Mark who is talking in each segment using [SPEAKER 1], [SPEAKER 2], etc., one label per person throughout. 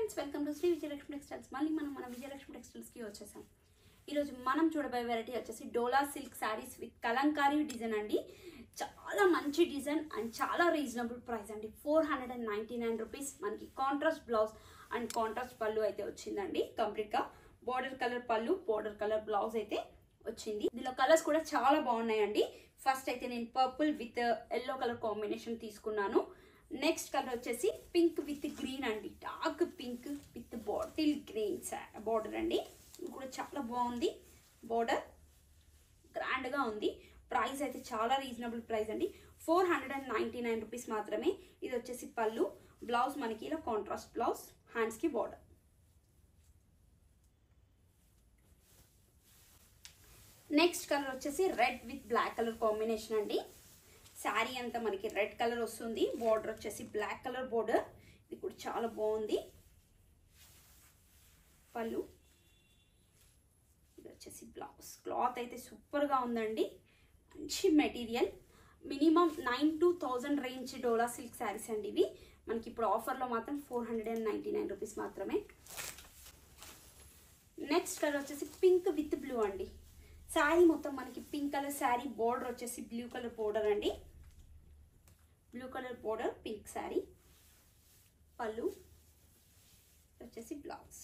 [SPEAKER 1] Friends, welcome to Shri Vijayalakshmi textiles. మళ్ళీ మన విజయలక్ష్మి టెక్స్టైల్స్కి వచ్చేసాం. ఈరోజు మనం చూడబోయే వెరైటీ వచ్చేసి Dola silk saris with Kalamkari design అండి. చాలా మంచి డిజైన్ అండ్ చాలా రీజనబుల్ ప్రైస్ అండి. 499 రూపీస్. మనకి కాంట్రాస్ట్ బ్లౌజ్ అండ్ కాంట్రాస్ట్ పళ్ళు అయితే వచ్చిందండి. కంప్లీట్గా బార్డర్ కలర్ పళ్ళు, బార్డర్ కలర్ బ్లౌజ్ అయితే వచ్చింది. దీనిలో కలర్స్ కూడా చాలా బాగున్నాయండి. ఫస్ట్ అయితే నేను purple with yellow colour combination తీసుకున్నాను. నెక్స్ట్ కలర్ వచ్చేసి పింక్ విత్ గ్రీన్ అండి. Dark pink with bottle green border అండి. ఇది కూడా చాలా బాగుంది. బార్డర్ గ్రాండ్గా ఉంది. ప్రైస్ అయితే చాలా రీజనబుల్ ప్రైస్ అండి. 499 రూపీస్ మాత్రమే. ఇది వచ్చేసి పళ్ళు. బ్లౌజ్ మనకి ఇలా కాంట్రాస్ట్ బ్లౌజ్, హ్యాండ్స్కి బార్డర్. నెక్స్ట్ కలర్ వచ్చేసి red with black colour combination అండి. శారీ అంతా మనకి రెడ్ కలర్ వస్తుంది. బార్డర్ వచ్చేసి బ్లాక్ కలర్ బార్డర్. ఇది కూడా చాలా బాగుంది. పళ్ళు, ఇది వచ్చేసి బ్లౌజ్. క్లాత్ అయితే సూపర్గా ఉందండి. మంచి material. Minimum 9 to 1000 range Dola silk saris అండి ఇవి. మనకి ఇప్పుడు ఆఫర్లో మాత్రం 499 రూపీస్ మాత్రమే. నెక్స్ట్ కలర్ వచ్చేసి పింక్ విత్ బ్లూ అండి. శారీ మొత్తం మనకి పింక్ కలర్ శారీ, బోర్డర్ వచ్చేసి బ్లూ కలర్ బోర్డర్ అండి. Blue colour border, pink sari. Pallu వచ్చేసి బ్లౌజ్.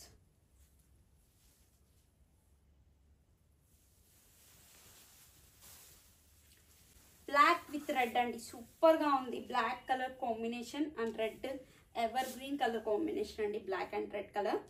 [SPEAKER 1] బ్లాక్ విత్ రెడ్ అండి. సూపర్గా ఉంది. Black colour combination and red evergreen colour combination అండి. Black and red colour.